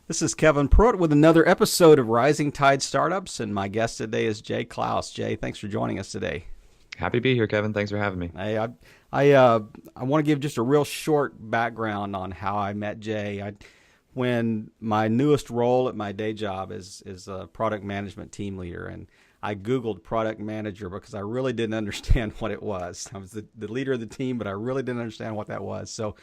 This is Kevin Pruitt with another episode of Rising Tide Startups, and my guest today is Jay Clouse. Jay, thanks for joining us today. Happy to be here, Kevin. Thanks for having me. I want to give just a real short background on how I met Jay. When my newest role at my day job is a product management team leader, and I Googled product manager because I really didn't understand what it was. I was the leader of the team, but I really didn't understand what that was. So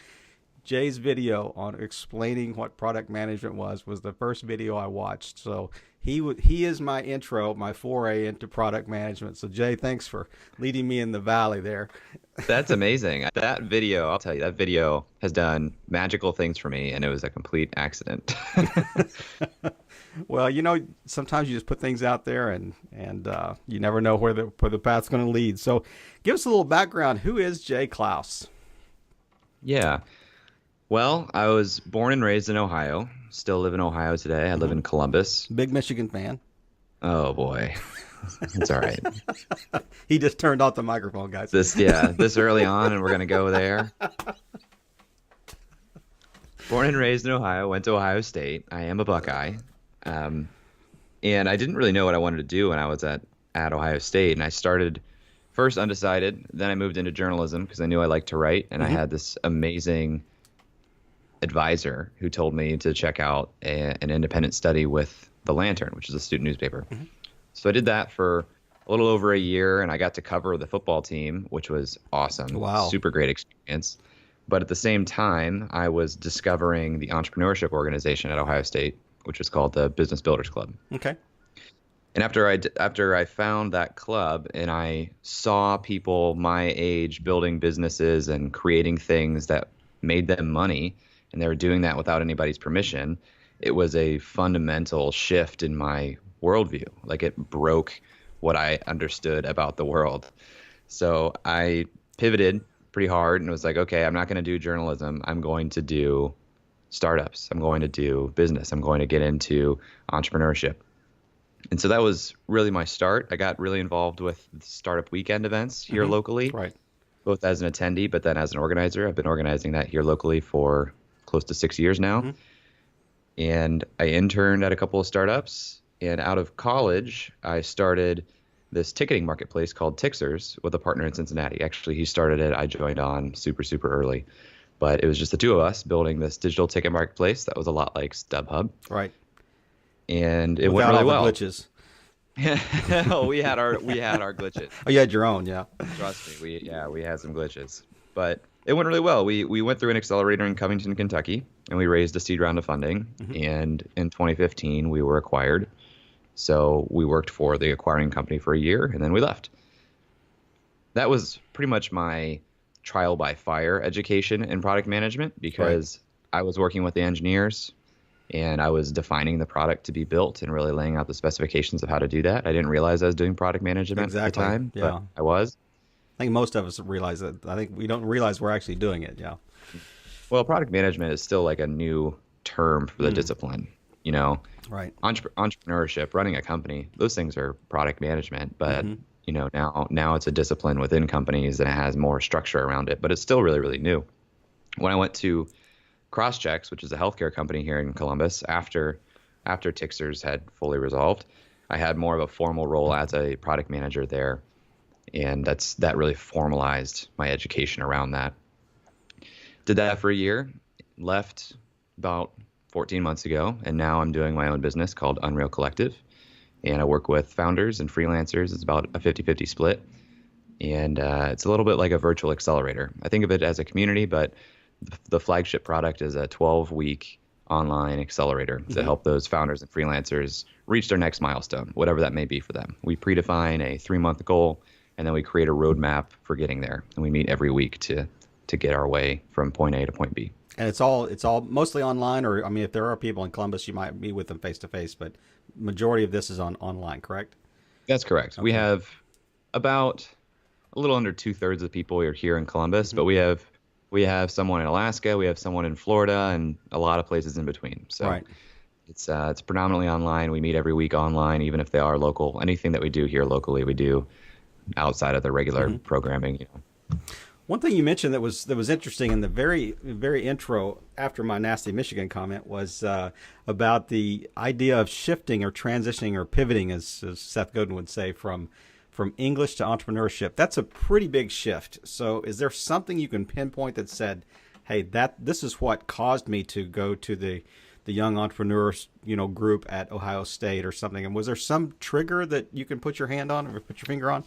Jay's video on explaining what product management was the first video I watched. So he is my intro, my foray into product management. So Jay, thanks for leading me in the valley there. That's amazing. That video, I'll tell you, that video has done magical things for me, and it was a complete accident. Well, sometimes you just put things out there, and you never know where the path's going to lead. So, give us a little background. Who is Jay Clouse? Yeah. Well, I was born and raised in Ohio. Still live in Ohio today. I live in Columbus. Big Michigan fan. Oh boy, it's all right. He just turned off the microphone, guys. This early on, and we're gonna go there. Born and raised in Ohio. Went to Ohio State. I am a Buckeye. And I didn't really know what I wanted to do when I was at Ohio State. And I started first undecided. Then I moved into journalism because I knew I liked to write. And I had this amazing advisor who told me to check out an independent study with The Lantern, which is a student newspaper. So I did that for a little over a year, and I got to cover the football team, which was awesome. Wow. Super great experience. But at the same time, I was discovering the entrepreneurship organization at Ohio State, which is called the Business Builders Club. Okay. And after I found that club and I saw people my age building businesses and creating things that made them money, and they were doing that without anybody's permission, it was a fundamental shift in my worldview. Like, it broke what I understood about the world. So I pivoted pretty hard and was like, okay, I'm not going to do journalism. I'm going to do startups. I'm going to do business. I'm going to get into entrepreneurship. And so that was really my start. I got really involved with startup weekend events here locally, Right. both as an attendee, but then as an organizer. I've been organizing that here locally for close to 6 years now. And I interned at a couple of startups. And out of college, I started this ticketing marketplace called Tixers with a partner in Cincinnati. Actually, he started it. I joined on super, super early. But it was just the two of us building this digital ticket marketplace that was a lot like StubHub. Right. And it Without went really all well. the glitches. Oh, we had our glitches. Oh, you had your own, yeah. Trust me, we had some glitches. But it went really well. We went through an accelerator in Covington, Kentucky, and we raised a seed round of funding. And in 2015, we were acquired. So we worked for the acquiring company for a year, and then we left. That was pretty much my trial by fire education in product management, because I was working with the engineers and I was defining the product to be built and really laying out the specifications of how to do that. I didn't realize I was doing product management at the time, but I was. I think most of us realize that. I think we don't realize we're actually doing it, yeah. Well, product management is still like a new term for the discipline, Right. Entrepreneurship, running a company, those things are product management, but now it's a discipline within companies and it has more structure around it, but it's still really, really new. When I went to Crosschecks, which is a healthcare company here in Columbus, after Tixers had fully resolved, I had more of a formal role as a product manager there. And that really formalized my education around that. Did that for a year, left about 14 months ago, and now I'm doing my own business called Unreal Collective. And I work with founders and freelancers. It's about a 50-50 split. And it's a little bit like a virtual accelerator. I think of it as a community, but the flagship product is a 12-week online accelerator to help those founders and freelancers reach their next milestone, whatever that may be for them. We predefine a 3-month goal, and then we create a roadmap for getting there. And we meet every week to get our way from point A to point B. And it's all mostly online, or I mean, if there are people in Columbus, you might meet with them face to face, but majority of this is online, correct? That's correct. Okay. We have about a little under 2/3 of the people are here in Columbus, but we have someone in Alaska, we have someone in Florida, and a lot of places in between. So it's predominantly online. We meet every week online, even if they are local. Anything that we do here locally, we do outside of the regular programming. One thing you mentioned that was interesting in the very intro after my nasty Michigan comment was about the idea of shifting or transitioning or pivoting, as Seth Godin would say, from English to entrepreneurship. That's a pretty big shift. So, is there something you can pinpoint that said, "Hey, this is what caused me to go to the young entrepreneurs, group at Ohio State or something"? And was there some trigger that you can put your hand on or put your finger on?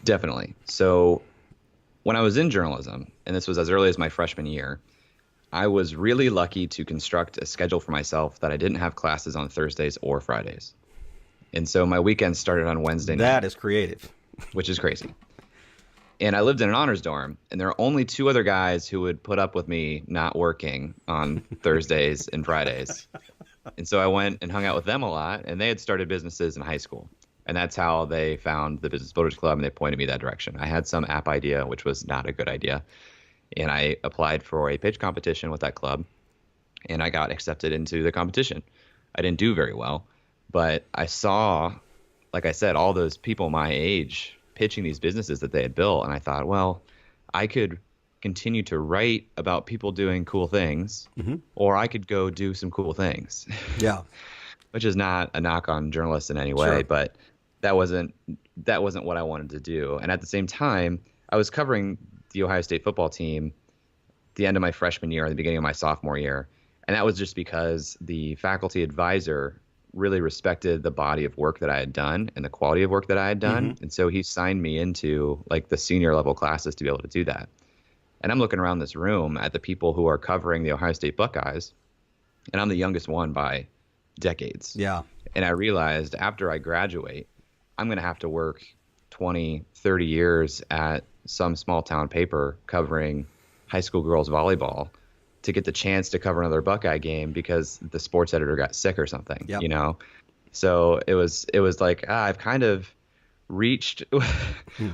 Definitely. So when I was in journalism, and this was as early as my freshman year, I was really lucky to construct a schedule for myself that I didn't have classes on Thursdays or Fridays. And so my weekends started on Wednesday night. That is creative. Which is crazy. And I lived in an honors dorm, and there are only two other guys who would put up with me not working on Thursdays and Fridays. And so I went and hung out with them a lot, and they had started businesses in high school. And that's how they found the Business Builders Club, and they pointed me that direction. I had some app idea, which was not a good idea. And I applied for a pitch competition with that club, and I got accepted into the competition. I didn't do very well, but I saw, like I said, all those people my age pitching these businesses that they had built. And I thought, well, I could continue to write about people doing cool things, or I could go do some cool things. Yeah. Which is not a knock on journalists in any way, Sure. but that wasn't what I wanted to do. And at the same time, I was covering the Ohio State football team the end of my freshman year and the beginning of my sophomore year. And that was just because the faculty advisor really respected the body of work that I had done and the quality of work that I had done. And so he signed me into like the senior level classes to be able to do that. And I'm looking around this room at the people who are covering the Ohio State Buckeyes, and I'm the youngest one by decades. Yeah. And I realized after I graduate, I'm going to have to work 20, 30 years at some small town paper covering high school girls volleyball to get the chance to cover another Buckeye game because the sports editor got sick or something, So it was like, I've kind of reached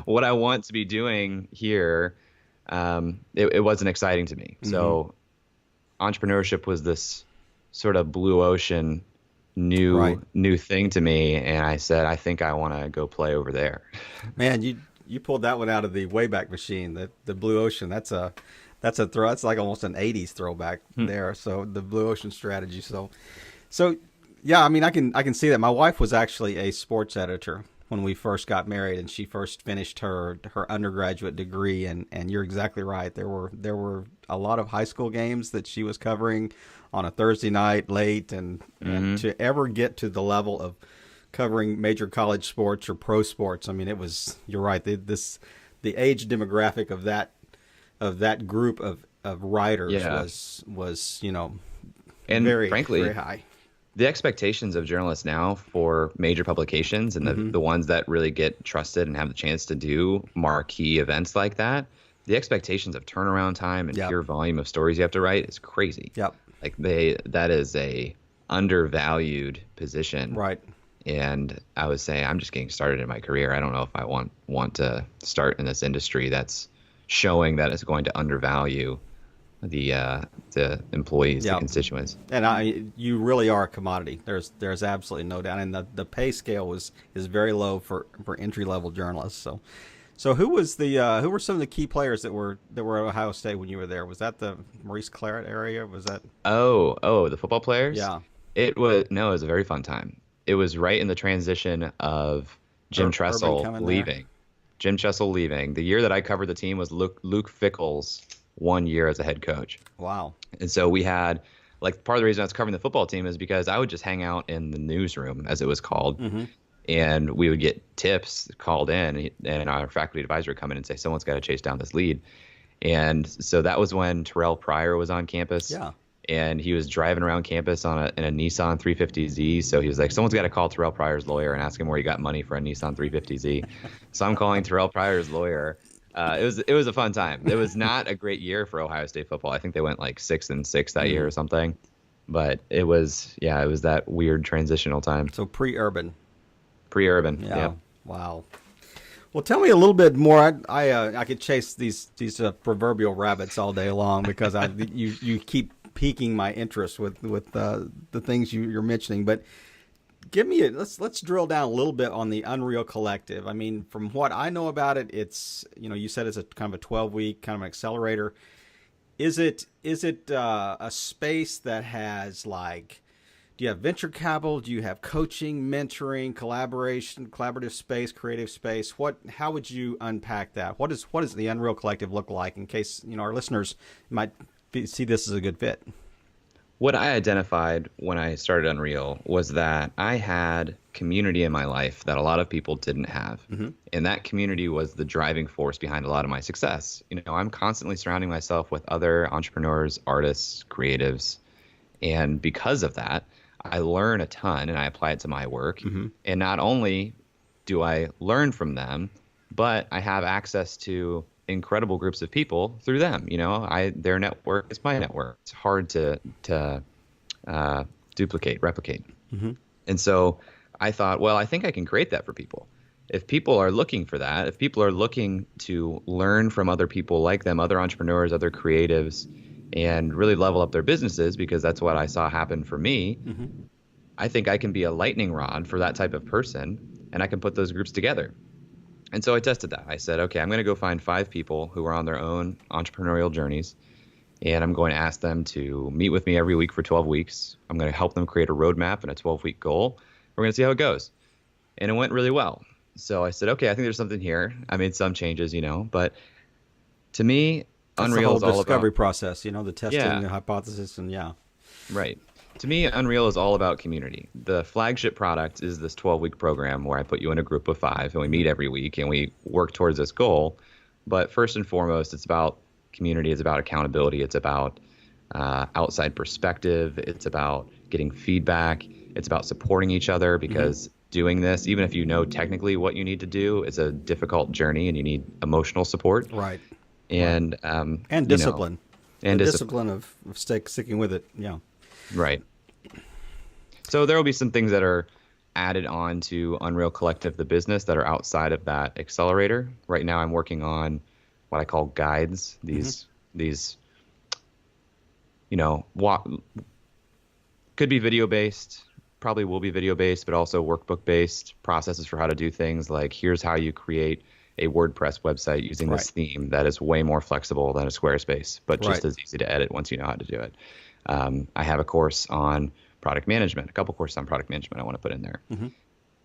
what I want to be doing here. It wasn't exciting to me. So entrepreneurship was this sort of blue ocean new thing to me, and I said, I think I want to go play over there. Man, you pulled that one out of the Wayback Machine. The blue ocean. That's throw. That's like almost an '80s throwback there. So the blue ocean strategy. So yeah. I mean, I can see that. My wife was actually a sports editor when we first got married, and she first finished her undergraduate degree. And you're exactly right. There were a lot of high school games that she was covering on a Thursday night late, and to ever get to the level of covering major college sports or pro sports, I mean, you're right. The age demographic of that group of writers was and very, frankly, very high. The expectations of journalists now for major publications and the ones that really get trusted and have the chance to do marquee events like that, the expectations of turnaround time and pure volume of stories you have to write is crazy. Yep. Like that is a undervalued position. Right. And I was saying, I'm just getting started in my career. I don't know if I want to start in this industry that's showing that it's going to undervalue the employees, the constituents. And you really are a commodity. There's absolutely no doubt. And the pay scale is very low for entry level journalists. So who were some of the key players that were at Ohio State when you were there? Was that the Maurice Claret area? Was that? Oh, the football players? Yeah. It was a very fun time. It was right in the transition of Jim Tressel leaving. Jim Tressel leaving. The year that I covered the team was Luke Fickell's 1 year as a head coach. Wow. And so we had, like, part of the reason I was covering the football team is because I would just hang out in the newsroom, as it was called, and we would get tips called in, and our faculty advisor would come in and say, someone's got to chase down this lead. And so that was when Terrell Pryor was on campus. Yeah. And he was driving around campus in a Nissan 350Z. So he was like, someone's got to call Terrell Pryor's lawyer and ask him where he got money for a Nissan 350Z. So I'm calling Terrell Pryor's lawyer. It was a fun time. It was not a great year for Ohio State football. I think they went like 6-6 that year or something. But it was that weird transitional time. So pre-urban. Pre-urban. Yeah. Wow. Well, tell me a little bit more. I could chase these proverbial rabbits all day long because you keep piquing my interest with the things you're mentioning. But let's drill down a little bit on the Unreal Collective. I mean, from what I know about it, it's, you said it's a kind of a 12-week kind of an accelerator. Is it a space that has, like, do you have venture capital? Do you have coaching, mentoring, collaboration, collaborative space, creative space? How would you unpack that? What does the Unreal Collective look like, in case, our listeners might see this as a good fit? What I identified when I started Unreal was that I had community in my life that a lot of people didn't have. Mm-hmm. And that community was the driving force behind a lot of my success. I'm constantly surrounding myself with other entrepreneurs, artists, creatives. And because of that, I learn a ton and I apply it to my work. Mm-hmm. And not only do I learn from them, but I have access to incredible groups of people through them. Their network is my network. It's hard to replicate. Mm-hmm. And so I thought, well, I think I can create that for people. If people are looking for that, if people are looking to learn from other people like them, other entrepreneurs, other creatives, and really level up their businesses, because that's what I saw happen for me, Mm-hmm. I think I can be a lightning rod for that type of person, and I can put those groups together. And so I tested that. I said, okay, I'm going to go find 5 people who are on their own entrepreneurial journeys, and I'm going to ask them to meet with me every week for 12 weeks. I'm going to help them create a roadmap and a 12-week goal. We're going to see how it goes. And it went really well. So I said, okay, I think there's something here. I made some changes, but to me, That's Unreal is the all whole discovery about process, the testing, Yeah. the hypothesis, and Right. To me, Unreal is all about community. The flagship product is this 12-week program where I put you in a group of 5 and we meet every week and we work towards this goal. But first and foremost, it's about community. It's about accountability. It's about outside perspective. It's about getting feedback. It's about supporting each other, because doing this, even if you know technically what you need to do, it's a difficult journey and you need emotional support. right, And and discipline, and the discipline. discipline of sticking with it. Yeah. Right. So there will be some things that are added on to Unreal Collective, the business, that are outside of that accelerator. Right now I'm working on what I call guides. These, could be video based, probably will be video based, but also workbook based processes for how to do things like, here's how you create a WordPress website using this theme that is way more flexible than a Squarespace, but just as easy to edit once you know how to do it. I have a course on product management, a couple courses on product management I want to put in there. Mm-hmm.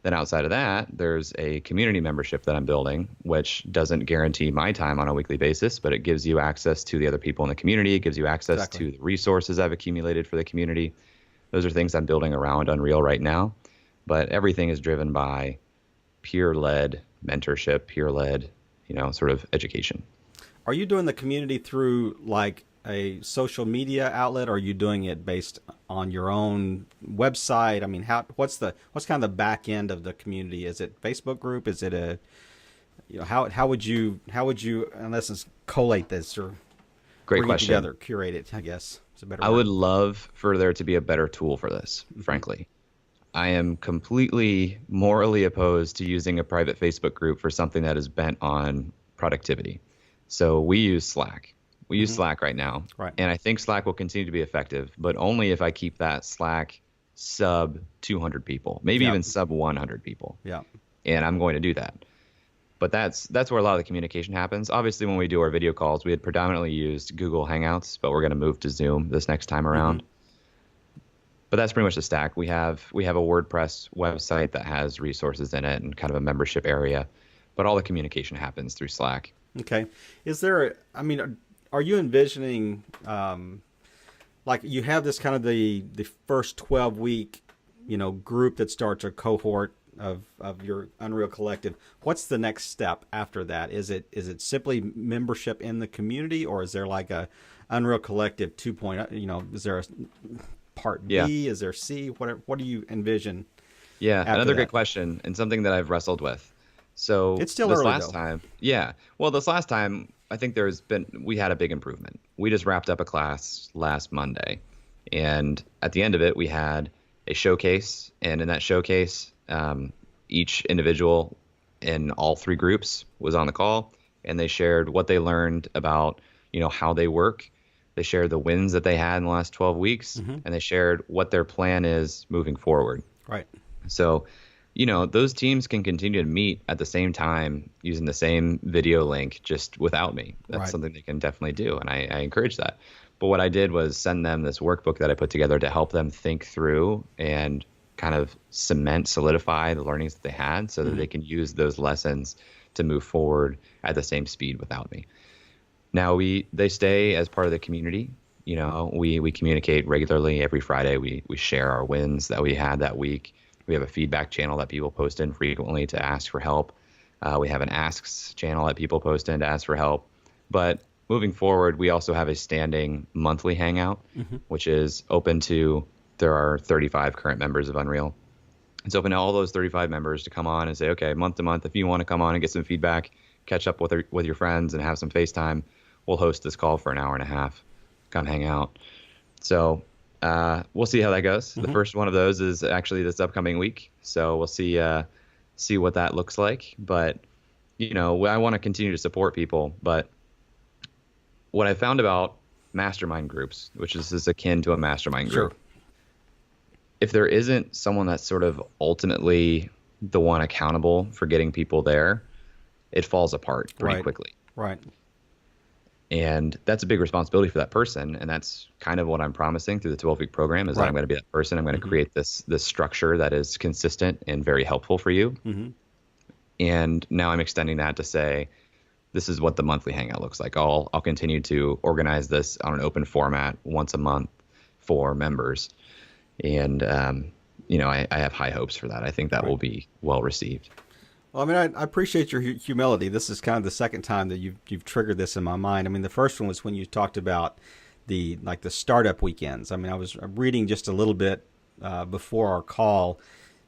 Then outside of that, there's a community membership that I'm building, which doesn't guarantee my time on a weekly basis, but it gives you access to the other people in the community. It gives you access to the resources I've accumulated for the community. Those are things I'm building around Unreal right now, but everything is driven by peer-led mentorship, peer-led, sort of education. Are you doing the community through, like, a social media outlet, or are you doing it based on your own website? I mean, what's kind of the back end of the community? Is it Facebook group? Is it how would you in essence collate this, or Great bring question. it together, curate it? I guess it's a better I word. would love for there to be a better tool for this, frankly. I am completely morally opposed to using a private Facebook group for something that is bent on productivity. So we use Slack. We use Slack right now. Right. And I think Slack will continue to be effective, but only if I keep that Slack sub 200 people, maybe even sub 100 people. Yeah. And I'm going to do that. But that's where a lot of the communication happens. Obviously, when we do our video calls, we had predominantly used Google Hangouts, but we're going to move to Zoom this next time around. But that's pretty much the stack. We have a WordPress website that has resources in it and kind of a membership area, but all the communication happens through Slack. Okay. Are you envisioning, like, you have this kind of the first 12-week, group that starts a cohort of your Unreal Collective? What's the next step after that? Is it simply membership in the community, or is there like a Unreal Collective 2.0? Is there a part B? Yeah. Is there C? What do you envision? Yeah, another that? great question, and something that I've wrestled with. So It's still this early, last though. time, this last time, I think we had a big improvement. We just wrapped up a class last Monday, and at the end of it, we had a showcase, and in that showcase, each individual in all 3 groups was on the call, and they shared what they learned about, how they work. They shared the wins that they had in the last 12 weeks, and they shared what their plan is moving forward. Right. So, those teams can continue to meet at the same time using the same video link just without me. That's Right. something they can definitely do. And I encourage that. But what I did was send them this workbook that I put together to help them think through and kind of solidify the learnings that they had so that Mm-hmm. they can use those lessons to move forward at the same speed without me. Now they stay as part of the community. We communicate regularly every Friday. We share our wins that we had that week. We have a feedback channel that people post in frequently to ask for help. We have an asks channel that people post in to ask for help. But moving forward, we also have a standing monthly hangout, Mm-hmm. which is open to, there are 35 current members of Unreal. It's open to all those 35 members to come on and say, okay, month to month, if you want to come on and get some feedback, catch up with your friends and have some FaceTime, we'll host this call for an hour and a half. Come hang out. So we'll see how that goes. The Mm-hmm. first one of those is actually this upcoming week. So we'll see what that looks like. But, I want to continue to support people. But what I found about mastermind groups, which is akin to a mastermind Sure. group, if there isn't someone that's sort of ultimately the one accountable for getting people there, it falls apart pretty Right. quickly. Right. And that's a big responsibility for that person. And that's kind of what I'm promising through the 12-week program is that Right. I'm going to be that person. I'm going to Mm-hmm. create this structure that is consistent and very helpful for you. Mm-hmm. And now I'm extending that to say, this is what the monthly hangout looks like. I'll continue to organize this on an open format once a month for members. And, I have high hopes for that. I think that Right. will be well received. Well, I mean, I appreciate your humility. This is kind of the second time that you've triggered this in my mind. I mean, the first one was when you talked about the startup weekends. I mean, I was reading just a little bit before our call.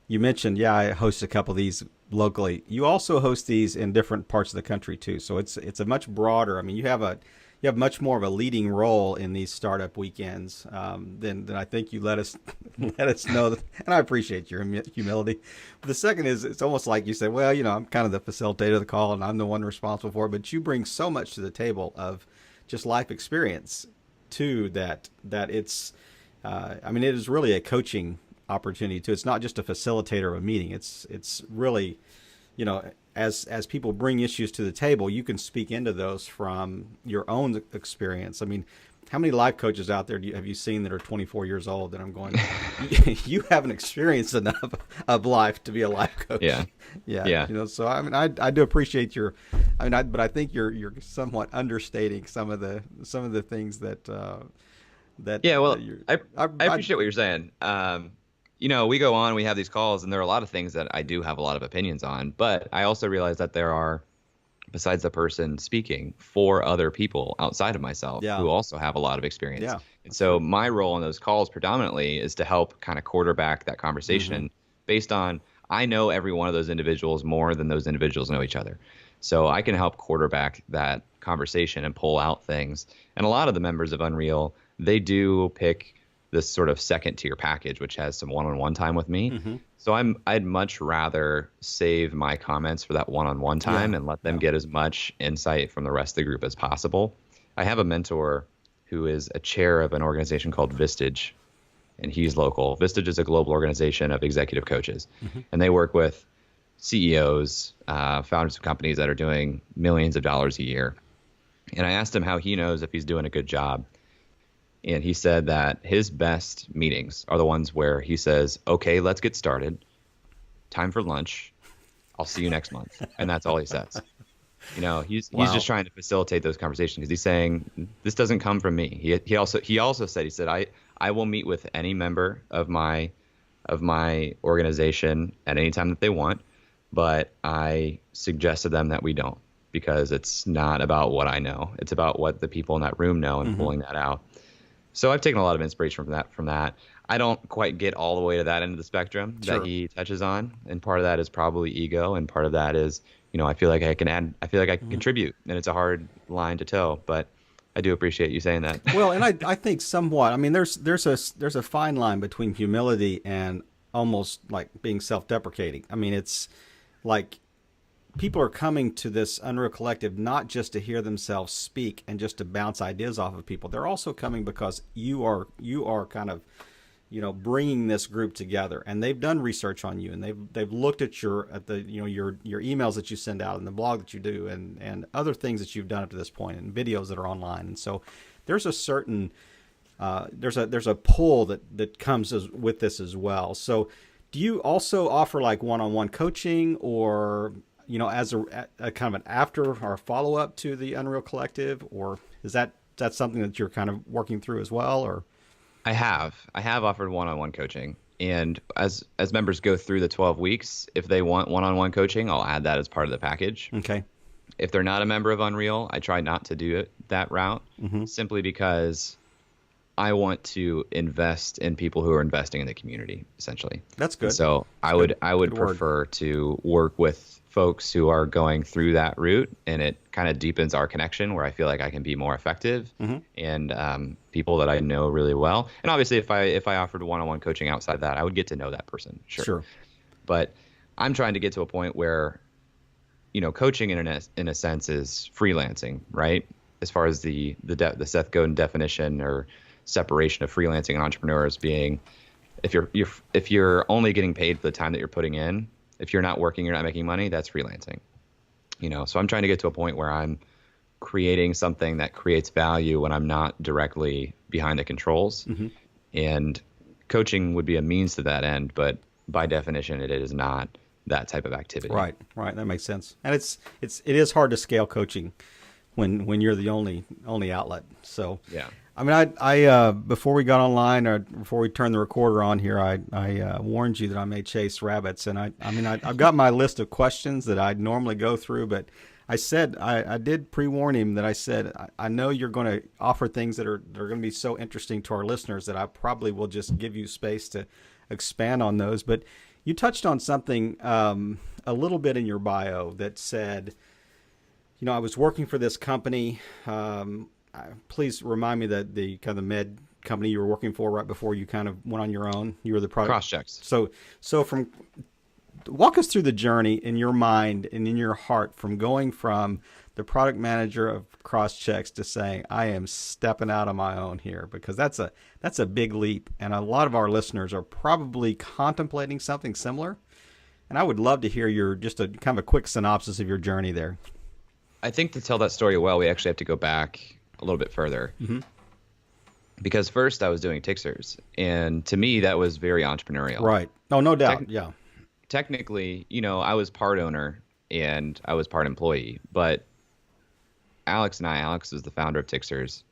You mentioned, yeah, I host a couple of these locally. You also host these in different parts of the country too. So it's a much broader. I mean, you have much more of a leading role in these startup weekends than I think you let us let us know. That, and I appreciate your humility. But the second is, it's almost like you said, well, I'm kind of the facilitator of the call, and I'm the one responsible for it. But you bring so much to the table of just life experience too that it's. I mean, it is really a coaching opportunity too. It's not just a facilitator of a meeting. It's really, as people bring issues to the table, you can speak into those from your own experience. I mean, how many life coaches out there have you seen that are 24 years old? That I'm going, you haven't experienced enough of life to be a life coach. Yeah. Yeah. Yeah. So I mean, I do appreciate your, but I think you're somewhat understating some of the things that Yeah, well, you're. I appreciate what you're saying. We go on, we have these calls, and there are a lot of things that I do have a lot of opinions on. But I also realize that there are, besides the person speaking, 4 other people outside of myself Yeah. who also have a lot of experience. Yeah, And so my role in those calls predominantly is to help kind of quarterback that conversation based on I know every one of those individuals more than those individuals know each other. So I can help quarterback that conversation and pull out things. And a lot of the members of Unreal, they do pick this sort of second tier package, which has some one-on-one time with me. Mm-hmm. So I'd much rather save my comments for that one-on-one time and let them get as much insight from the rest of the group as possible. I have a mentor who is a chair of an organization called Vistage, and he's local. Vistage is a global organization of executive coaches, and they work with CEOs, founders of companies that are doing millions of dollars a year. And I asked him how he knows if he's doing a good job. And he said that his best meetings are the ones where he says, okay, let's get started. Time for lunch. I'll see you next month. And that's all he says. He's just trying to facilitate those conversations because he's saying this doesn't come from me. He also said I will meet with any member of my organization at any time that they want, but I suggest to them that we don't because it's not about what I know. It's about what the people in that room know and pulling that out. So I've taken a lot of inspiration from that. I don't quite get all the way to that end of the spectrum that he touches on. And part of that is probably ego. And part of that is, I feel like I can contribute, and it's a hard line to toe, but I do appreciate you saying that. Well, and I think somewhat, I mean, there's a fine line between humility and almost like being self-deprecating. I mean, it's like people are coming to this Unreal Collective not just to hear themselves speak and just to bounce ideas off of people. They're also coming because you are kind of, bringing this group together, and they've done research on you, and they've looked at your emails that you send out and the blog that you do, and other things that you've done up to this point, and videos that are online. And so there's a certain there's a pull that comes with this as well. So do you also offer like one-on-one coaching, or as a kind of an after or a follow-up to the Unreal Collective, or is that something that you're kind of working through as well? Or I have offered one-on-one coaching, and as members go through the 12 weeks, if they want one-on-one coaching, I'll add that as part of the package. Okay. If they're not a member of Unreal, I try not to do it that route, simply because I want to invest in people who are investing in the community, essentially. That's good. So I would prefer to work with folks who are going through that route, and it kind of deepens our connection where I feel like I can be more effective, and people that I know really well. And obviously, if I offered one-on-one coaching outside that, I would get to know that person. Sure. But I'm trying to get to a point where, coaching in a sense is freelancing, right? As far as the Seth Godin definition or separation of freelancing and entrepreneurs being, if you're only getting paid for the time that you're putting in, if you're not working, you're not making money, that's freelancing. So I'm trying to get to a point where I'm creating something that creates value when I'm not directly behind the controls. And coaching would be a means to that end, but by definition, it is not that type of activity. Right. That makes sense. And it is hard to scale coaching when you're the only outlet. So yeah. I mean, I before we got online, or before we turned the recorder on here, I warned you that I may chase rabbits, and I've got my list of questions that I'd normally go through, but I said I did pre-warn him that I said I know you're going to offer things that are going to be so interesting to our listeners that I probably will just give you space to expand on those. But you touched on something a little bit in your bio that said, I was working for this company. Please remind me that the kind of med company you were working for right before you kind of went on your own. You were the product. CrossChecks. So walk us through the journey in your mind and in your heart from going from the product manager of CrossChecks to saying, I am stepping out on my own here, because that's a big leap. And a lot of our listeners are probably contemplating something similar. And I would love to hear just a kind of a quick synopsis of your journey there. I think to tell that story well, we actually have to go back a little bit further, because first I was doing Tixers, and to me that was very entrepreneurial. Right. Oh, no doubt. Yeah. Technically, I was part owner and I was part employee, but Alex was the founder of Tixers.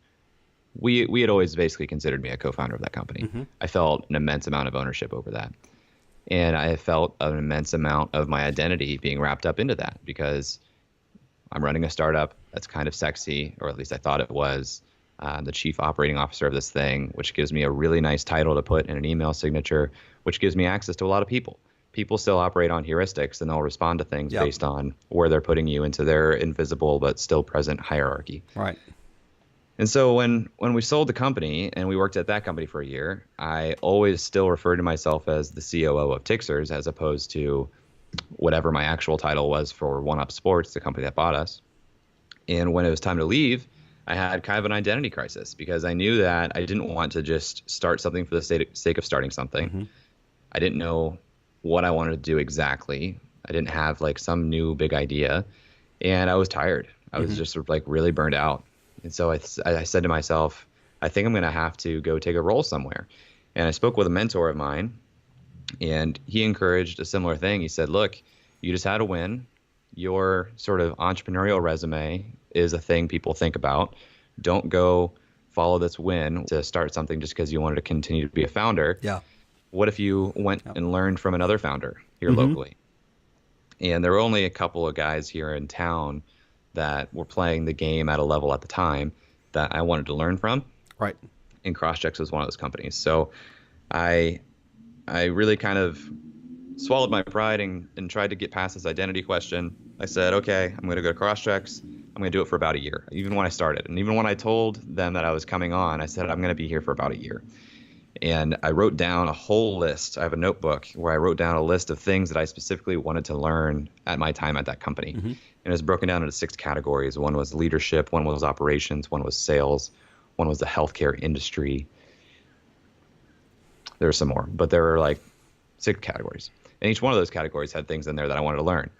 We had always basically considered me a co-founder of that company. I felt an immense amount of ownership over that, and I felt an immense amount of my identity being wrapped up into that, because I'm running a startup that's kind of sexy, or at least I thought it was. The chief operating officer of this thing, which gives me a really nice title to put in an email signature, which gives me access to a lot of people. People still operate on heuristics, and they'll respond to things based on where they're putting you into their invisible but still present hierarchy. Right. And so when we sold the company and we worked at that company for a year, I always still referred to myself as the COO of Tixers, as opposed to whatever my actual title was for One Up Sports, the company that bought us. And when it was time to leave, I had kind of an identity crisis, because I knew that I didn't want to just start something for the sake of starting something. I didn't know what I wanted to do exactly. I didn't have like some new big idea, and I was tired. I was just sort of like really burned out. And so I said to myself, I think I'm going to have to go take a role somewhere. And I spoke with a mentor of mine, and he encouraged a similar thing. He said, look, you just had a win. Your sort of entrepreneurial resume is a thing people think about. Don't go follow this win to start something just because you wanted to continue to be a founder. Yeah. What if you went and learned from another founder here locally? And there were only a couple of guys here in town that were playing the game at a level at the time that I wanted to learn from. Right. And CrossChecks was one of those companies. So I really kind of swallowed my pride and tried to get past this identity question. I said, okay, I'm going to go to CrossChecks. I'm going to do it for about a year, even when I started. And even when I told them that I was coming on, I said, I'm going to be here for about a year. And I wrote down a whole list. I have a notebook where I wrote down a list of things that I specifically wanted to learn at my time at that company. And it was broken down into 6 categories. One was leadership, one was operations, one was sales, one was the healthcare industry. There were some more, but there were like 6 categories. And each one of those categories had things in there that I wanted to learn.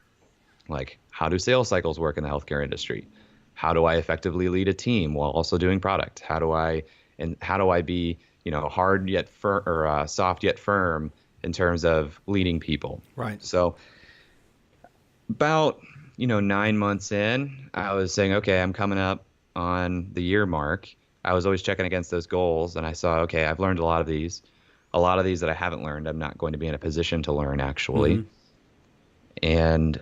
Like, how do sales cycles work in the healthcare industry? How do I effectively lead a team while also doing product? How do I be, hard yet soft yet firm in terms of leading people? Right. So about, 9 months in, I was saying, okay, I'm coming up on the year mark. I was always checking against those goals, and I saw, okay, I've learned a lot of these. A lot of these that I haven't learned, I'm not going to be in a position to learn actually. Mm-hmm. And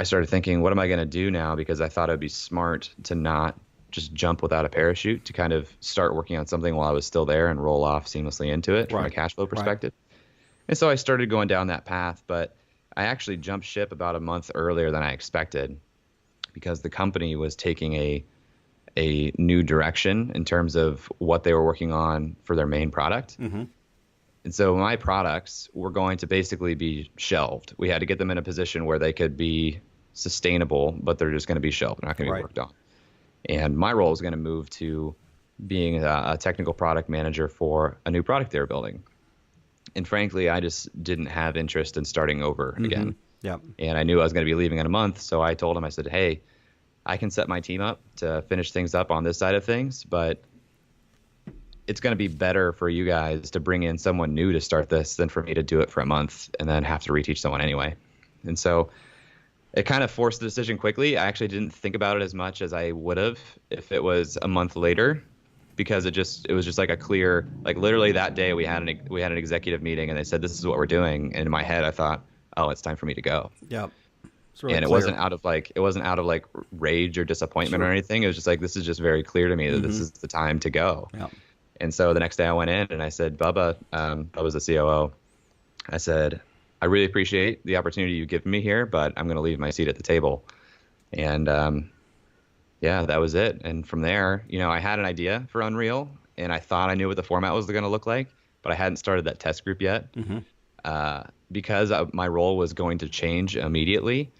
I started thinking, what am I going to do now? Because I thought it'd be smart to not just jump without a parachute, to kind of start working on something while I was still there and roll off seamlessly into it from a cash flow perspective. Right. And so I started going down that path, but I actually jumped ship about a month earlier than I expected, because the company was taking a new direction in terms of what they were working on for their main product. Mm-hmm. And so my products were going to basically be shelved. We had to get them in a position where they could be sustainable, but they're just going to be shelved. They're not going to be worked on. And my role is going to move to being a technical product manager for a new product they were building. And frankly, I just didn't have interest in starting over again. Yeah. And I knew I was going to be leaving in a month. So I told him, I said, hey, I can set my team up to finish things up on this side of things, but it's going to be better for you guys to bring in someone new to start this than for me to do it for a month and then have to reteach someone anyway. And so it kind of forced the decision quickly. I actually didn't think about it as much as I would have if it was a month later, because it was just like a clear, like literally that day we had an executive meeting and they said, this is what we're doing. And in my head, I thought, oh, it's time for me to go. Yeah. Really, and it wasn't out of like rage or disappointment or anything. It was just like, this is just very clear to me that this is the time to go. Yeah. And so the next day I went in and I said, Bubba was the COO. I said, I really appreciate the opportunity you've given me here, but I'm going to leave my seat at the table. And that was it. And from there, I had an idea for Unreal and I thought I knew what the format was going to look like, but I hadn't started that test group yet. Mm-hmm. Because my role was going to change immediately.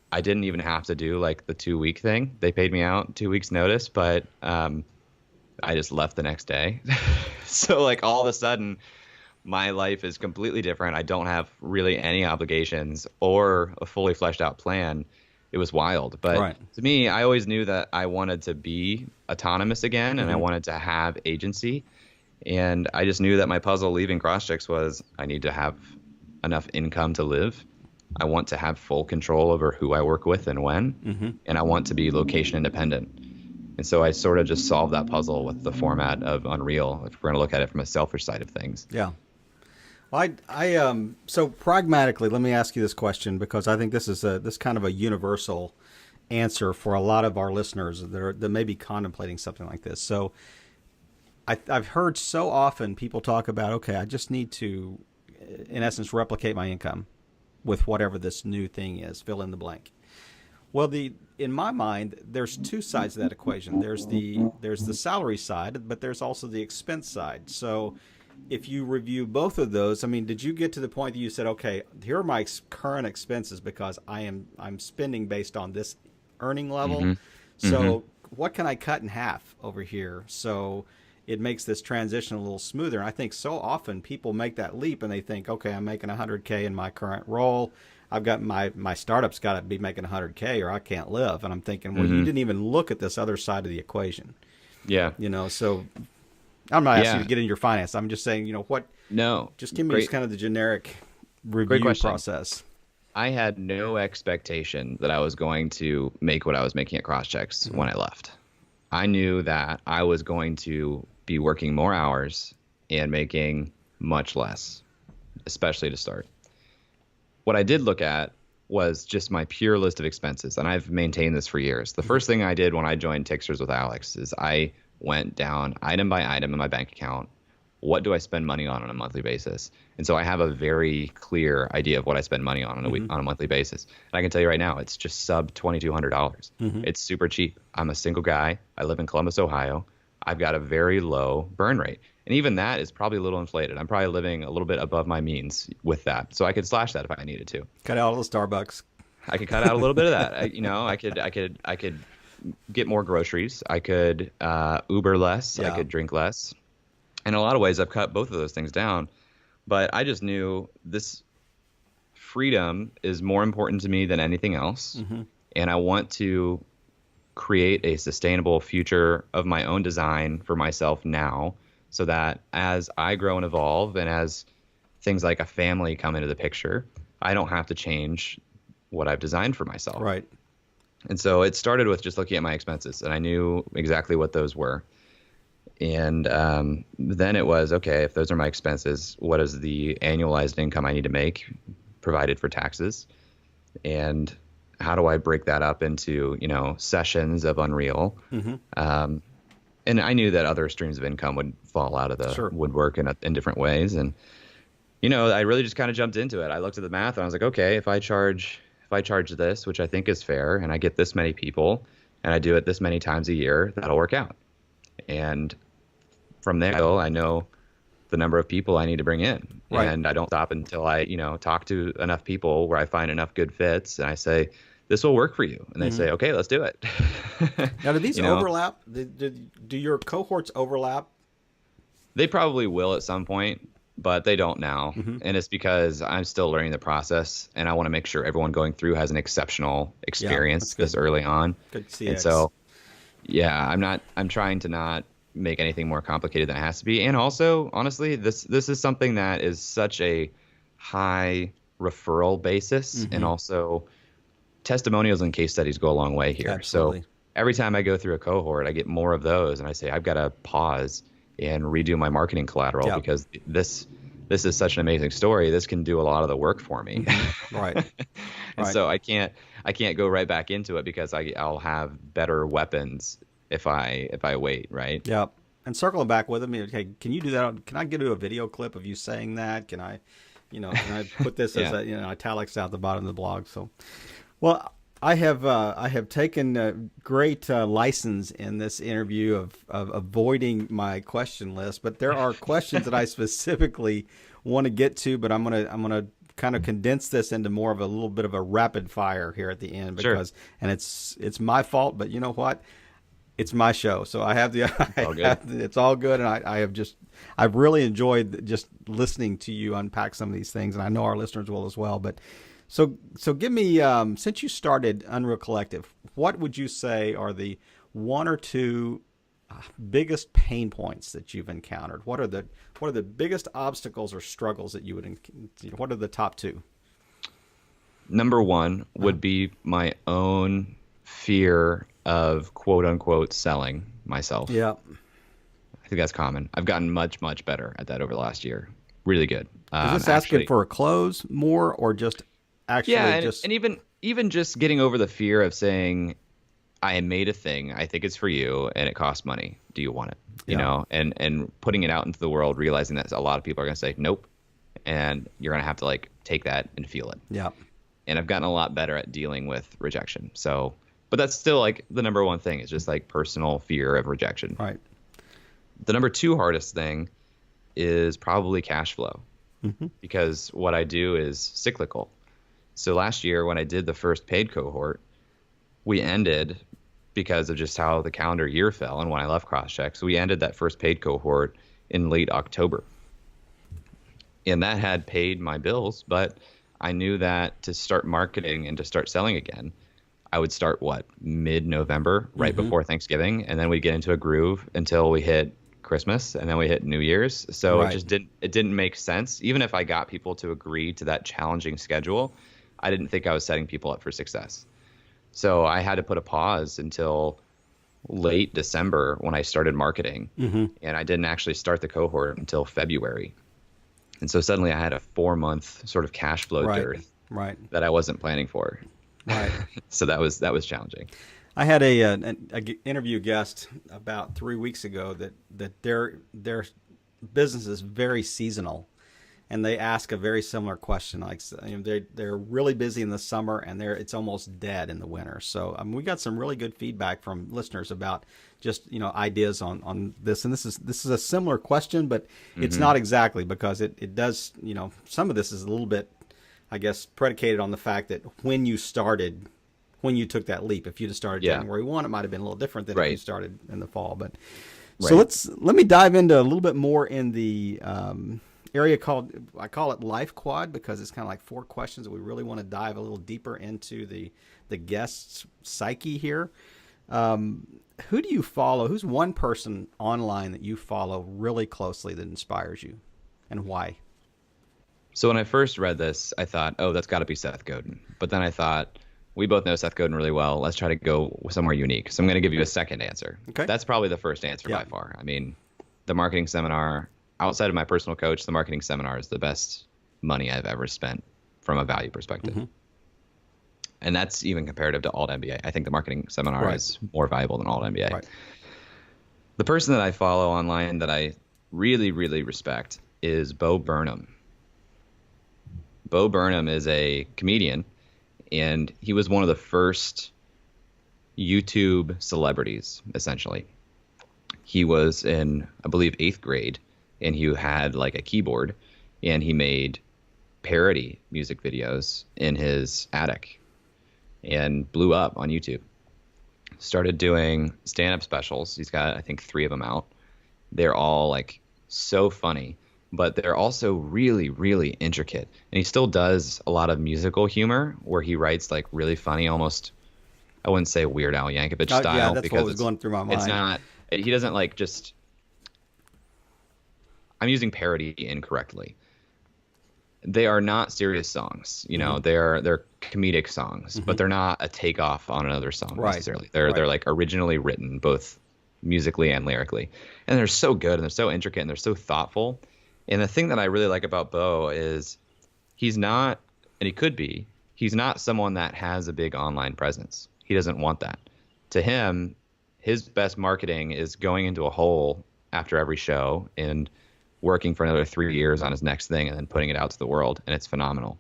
I didn't even have to do like the 2-week thing. They paid me out 2 weeks notice, but I just left the next day. So like all of a sudden my life is completely different. I don't have really any obligations or a fully fleshed out plan. It was wild. But to me, I always knew that I wanted to be autonomous again and I wanted to have agency. And I just knew that my puzzle leaving CrossChecks was I need to have enough income to live. I want to have full control over who I work with and when, and I want to be location independent. And so I sort of just solved that puzzle with the format of Unreal, if we're going to look at it from a selfish side of things. Yeah. Well, so pragmatically, let me ask you this question, because I think this is this kind of a universal answer for a lot of our listeners that may be contemplating something like this. So I've heard so often people talk about, okay, I just need to, in essence, replicate my income with whatever this new thing is, fill in the blank. Well, in my mind, there's two sides of that equation. There's the salary side, but there's also the expense side. So if you review both of those, I mean, did you get to the point that you said, okay, here are my current expenses because I'm spending based on this earning level. Mm-hmm. So what can I cut in half over here? So it makes this transition a little smoother. And I think so often people make that leap and they think, okay, I'm making 100K in my current role. I've got my startup's got to be making 100K or I can't live. And I'm thinking, well, you didn't even look at this other side of the equation. Yeah. So I'm not asking you to get into your finance. I'm just saying, what? No. Just give me just kind of the generic review process. I had no expectation that I was going to make what I was making at CrossChecks when I left. I knew that I was going to be working more hours and making much less, especially to start. What I did look at was just my pure list of expenses, and I've maintained this for years. The first thing I did when I joined Tixers with Alex is I went down item by item in my bank account. What do I spend money on a monthly basis? And so I have a very clear idea of what I spend money on a monthly basis. And I can tell you right now, it's just sub $2,200. It's super cheap. I'm a single guy. I live in Columbus, Ohio. I've got a very low burn rate. And even that is probably a little inflated. I'm probably living a little bit above my means with that. So I could slash that if I needed to. Cut out all the Starbucks. I could cut out a little bit of that. I could get more groceries. I could Uber less. Yeah. I could drink less. In a lot of ways, I've cut both of those things down, but I just knew this freedom is more important to me than anything else. Mm-hmm. And I want to create a sustainable future of my own design for myself now, so that as I grow and evolve and as things like a family come into the picture, I don't have to change what I've designed for myself. Right. And so it started with just looking at my expenses, and I knew exactly what those were. And then it was, okay, if those are my expenses, what is the annualized income I need to make provided for taxes? And how do I break that up into, sessions of Unreal? Mm-hmm. And I knew that other streams of income would fall out of the Sure. woodwork in different ways. And, I really just kind of jumped into it. I looked at the math and I was like, okay, if I charge this, which I think is fair, and I get this many people and I do it this many times a year, that'll work out. And from there, I know the number of people I need to bring in. Right. And I don't stop until I, talk to enough people where I find enough good fits and I say, this will work for you. And they say, okay, let's do it. Now, do these overlap? Do your cohorts overlap? They probably will at some point, but they don't now. Mm-hmm. And it's because I'm still learning the process, and I want to make sure everyone going through has an exceptional experience this early on. Good CX. And so, yeah, I'm trying to not make anything more complicated than it has to be. And also, honestly, this is something that is such a high referral basis, Mm-hmm. and also testimonials and case studies go a long way here. Absolutely. So every time I go through a cohort, I get more of those, and I say, I've got to pause and redo my marketing collateral because this is such an amazing story. This can do a lot of the work for me. Right. And so I can't go right back into it because I'll have better weapons if I wait, right? Yeah. And circling back with him, okay, can you do that? Can I get to a video clip of you saying that? Can I put this as italics out the bottom of the blog? So, well, I have taken great license in this interview of avoiding my question list, but there are questions that I specifically want to get to, but I'm gonna kind of condense this into more of a little bit of a rapid fire here at the end because, and it's my fault, but you know what? It's my show, so I have it's all good, and I've really enjoyed just listening to you unpack some of these things, and I know our listeners will as well. But so give me, since you started Unreal Collective, what would you say are the one or two biggest pain points that you've encountered? What are the biggest obstacles or struggles that you would? What are the top two? Number one would be my own fear of quote unquote selling myself. Yeah. I think that's common. I've gotten much, much better at that over the last year. Really good. Is this asking for a close more or just actually and even just getting over the fear of saying, I made a thing, I think it's for you, and it costs money. Do you want it? You know, and putting it out into the world, realizing that a lot of people are going to say nope, and you're going to have to like take that and feel it. Yeah. And I've gotten a lot better at dealing with rejection. So, but that's still like the number one thing is just like personal fear of rejection. Right. The number two hardest thing is probably cash flow, because what I do is cyclical. So last year when I did the first paid cohort, we ended, because of just how the calendar year fell and when I left CrossCheck, so we ended that first paid cohort in late October. And that had paid my bills, but I knew that to start marketing and to start selling again, I would start mid-November, right before Thanksgiving, and then we'd get into a groove until we hit Christmas, and then we hit New Year's. So it just didn't make sense. Even if I got people to agree to that challenging schedule, I didn't think I was setting people up for success. So I had to put a pause until late December when I started marketing, and I didn't actually start the cohort until February. And so suddenly I had a 4-month sort of cash flow dearth that I wasn't planning for. Right. So that was challenging. I had an interview guest about 3 weeks ago that their business is very seasonal, and they ask a very similar question. Like, they're really busy in the summer, and it's almost dead in the winter. So we got some really good feedback from listeners about just ideas on this. And this is a similar question, but it's not exactly, because it does some of this is a little bit, I guess, predicated on the fact that when you took that leap. If you'd have started January 1, it might have been a little different than if you started in the fall. But So Right. let me dive into a little bit more in the area called, I call it Life Quad, because it's kind of like 4 questions that we really want to dive a little deeper into the guest's psyche here. Who do you follow? Who's one person online that you follow really closely that inspires you, and why? So when I first read this, I thought, oh, that's got to be Seth Godin. But then I thought, we both know Seth Godin really well. Let's try to go somewhere unique. So I'm going to give you a second answer. Okay. That's probably the first answer Yeah. by far. I mean, the marketing seminar, outside of my personal coach, the marketing seminar is the best money I've ever spent from a value perspective. Mm-hmm. And that's even comparative to Alt MBA. I think the marketing seminar Right. is more valuable than Alt MBA. Right. The person that I follow online that I really, really respect is Bo Burnham. Bo Burnham is a comedian, and he was one of the first YouTube celebrities, essentially. He was in, I believe, 8th grade, and he had like a keyboard, and he made parody music videos in his attic and blew up on YouTube. Started doing stand-up specials. He's got, I think, 3 of them out. They're all like so funny, but they're also really, really intricate. And he still does a lot of musical humor where he writes like really funny, almost, I wouldn't say Weird Al Yankovic style. Yeah, that's because what was going through my mind. It's not, he doesn't like just, I'm using parody incorrectly. They are not serious songs, you know. They're comedic songs, but they're not a takeoff on another song necessarily. They're like originally written both musically and lyrically, and they're so good and they're so intricate and they're so thoughtful. And the thing that I really like about Bo is he's not, and he could be, he's not someone that has a big online presence. He doesn't want that. To him, his best marketing is going into a hole after every show and working for another 3 years on his next thing and then putting it out to the world, and it's phenomenal.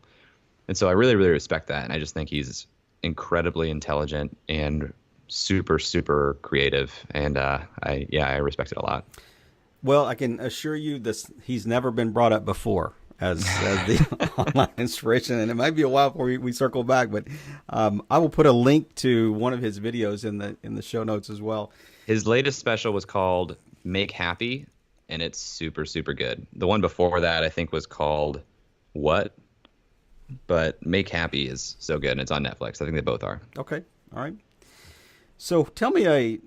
And so I really, really respect that, and I just think he's incredibly intelligent and super, super creative, and I respect it a lot. Well, I can assure you this: he's never been brought up before as the online inspiration, and it might be a while before we circle back. But I will put a link to one of his videos in the show notes as well. His latest special was called Make Happy, and it's super, super good. The one before that, I think, was called What? But Make Happy is so good, and it's on Netflix. I think they both are. Okay, all right. So tell me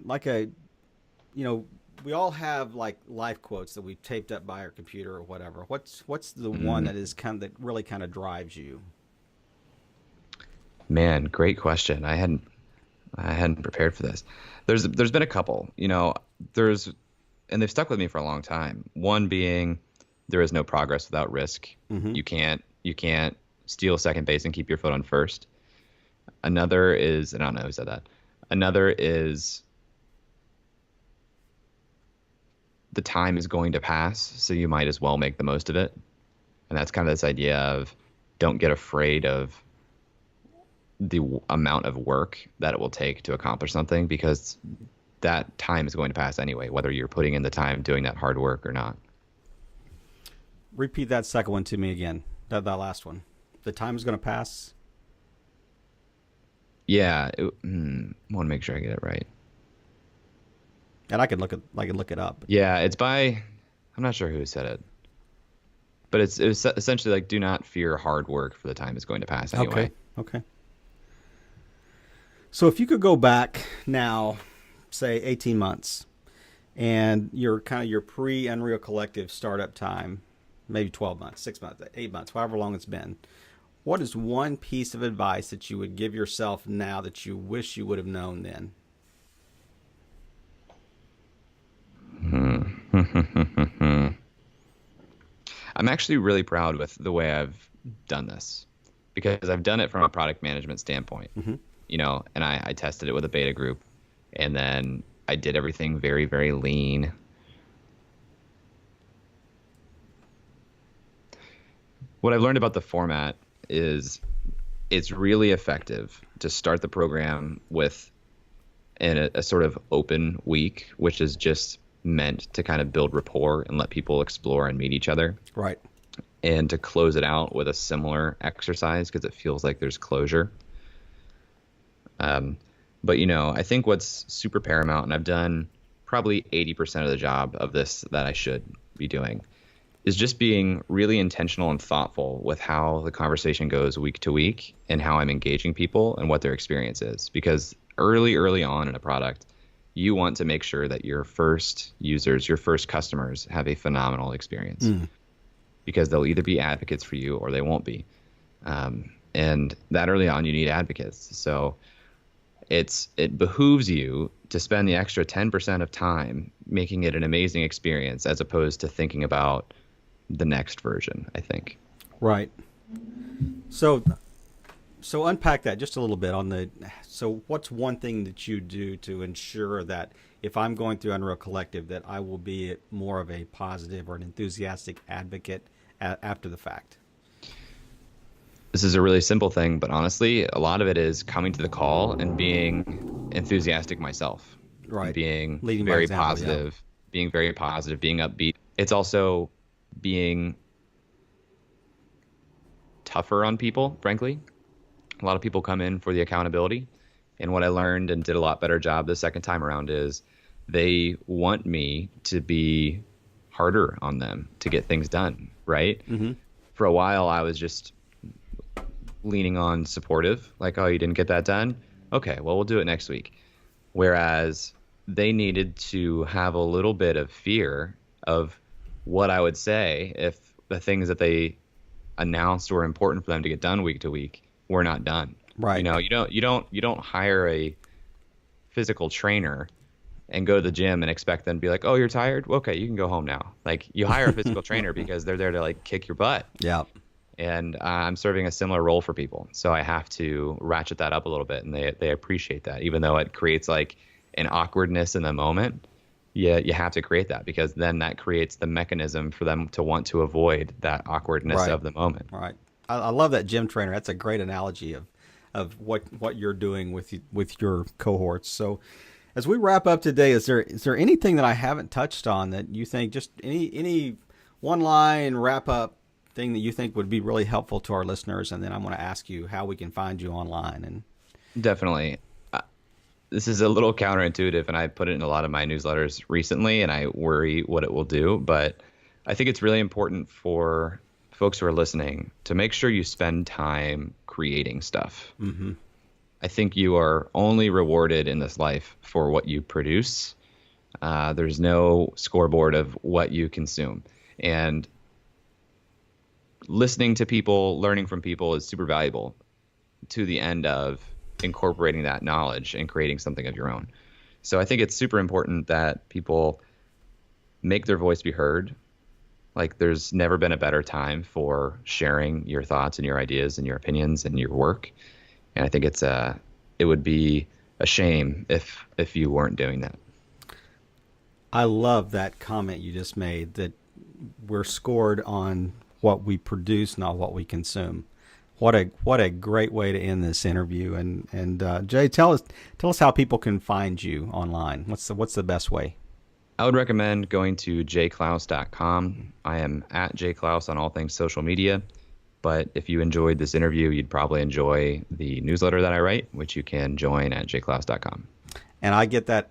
we all have like life quotes that we've taped up by our computer or whatever. What's the one that is that really kind of drives you? Man, great question. I hadn't prepared for this. There's been a couple, and they've stuck with me for a long time. One being, there is no progress without risk. Mm-hmm. You can't steal second base and keep your foot on first. Another is, and I don't know who said that. Another is, the time is going to pass, so you might as well make the most of it. And that's kind of this idea of, don't get afraid of the amount of work that it will take to accomplish something, because that time is going to pass anyway, whether you're putting in the time doing that hard work or not. Repeat that second one to me again. That last one. The time is going to pass. Yeah, I want to make sure I get it right. And I can look it up. Yeah, it's by, I'm not sure who said it, but it was essentially like, do not fear hard work, for the time is going to pass anyway. Okay. So if you could go back now, say 18 months, and your pre-Unreal Collective startup time, maybe 12 months, 6 months, 8 months, however long it's been, what is one piece of advice that you would give yourself now that you wish you would have known then? I'm actually really proud with the way I've done this, because I've done it from a product management standpoint, and I tested it with a beta group, and then I did everything very, very lean. What I've learned about the format is it's really effective to start the program with a sort of open week, which is just meant to kind of build rapport and let people explore and meet each other. Right. And to close it out with a similar exercise, because it feels like there's closure. But I think what's super paramount, and I've done probably 80% of the job of this that I should be doing, is just being really intentional and thoughtful with how the conversation goes week to week and how I'm engaging people and what their experience is. Because early on in a product, you want to make sure that your first users, your first customers have a phenomenal experience, because they'll either be advocates for you or they won't be. And that early on, you need advocates. So it behooves you to spend the extra 10% of time making it an amazing experience, as opposed to thinking about the next version, I think. Right. So unpack that just a little bit so what's one thing that you do to ensure that if I'm going through Unreal Collective, that I will be more of a positive or an enthusiastic advocate after the fact? This is a really simple thing, but honestly, a lot of it is coming to the call and being enthusiastic myself. Right. Being Leading by very example, positive, yeah. being very positive, being upbeat. It's also being tougher on people, frankly. A lot of people come in for the accountability. And what I learned and did a lot better job the second time around is they want me to be harder on them to get things done, right? Mm-hmm. For a while, I was just leaning on supportive, like, oh, you didn't get that done? Okay, well, we'll do it next week. Whereas they needed to have a little bit of fear of what I would say if the things that they announced were important for them to get done week to week were not done. Right. You know, you don't hire a physical trainer and go to the gym and expect them to be like, oh, you're tired? Okay, you can go home now. Like, you hire a physical trainer because they're there to like kick your butt. Yeah. And I'm serving a similar role for people. So I have to ratchet that up a little bit, and they appreciate that, even though it creates like an awkwardness in the moment. Yeah, you have to create that, because then that creates the mechanism for them to want to avoid that awkwardness of the moment. Right. I love that gym trainer. That's a great analogy of what you're doing with your cohorts. So as we wrap up today, is there anything that I haven't touched on that you think, just any one line wrap up thing that you think would be really helpful to our listeners? And then I'm going to ask you how we can find you online. And definitely. This is a little counterintuitive, and I put it in a lot of my newsletters recently, and I worry what it will do. But I think it's really important for folks who are listening to make sure you spend time creating stuff. Mm-hmm. I think you are only rewarded in this life for what you produce. There's no scoreboard of what you consume. And listening to people, learning from people is super valuable to the end of incorporating that knowledge and creating something of your own. So I think it's super important that people make their voice be heard. Like, there's never been a better time for sharing your thoughts and your ideas and your opinions and your work. And I think it would be a shame if you weren't doing that. I love that comment you just made, that we're scored on what we produce, not what we consume. What a great way to end this interview. And Jay, tell us how people can find you online. What's the best way? I would recommend going to jclouse.com. I am at jclouse on all things social media. But if you enjoyed this interview, you'd probably enjoy the newsletter that I write, which you can join at jclouse.com. And I get that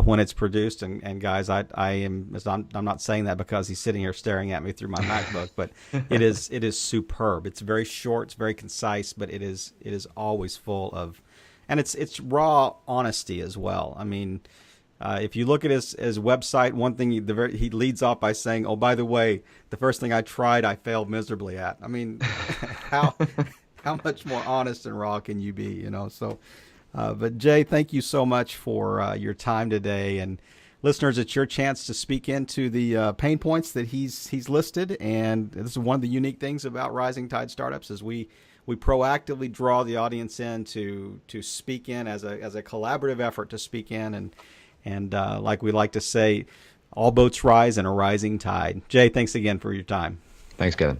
when it's produced. And guys, I'm not saying that because he's sitting here staring at me through my MacBook, but it is superb. It's very short, it's very concise, but it is always full of, and it's raw honesty as well. I mean, if you look at his website, one thing he leads off by saying, "Oh, by the way, the first thing I tried, I failed miserably at." I mean, how much more honest and raw can you be? So. But Jay, thank you so much for your time today. And listeners, it's your chance to speak into the pain points that he's listed. And this is one of the unique things about Rising Tide Startups, is we proactively draw the audience in to speak in as a collaborative effort to speak in. And like we like to say, all boats rise in a rising tide. Jay, thanks again for your time. Thanks, Kevin.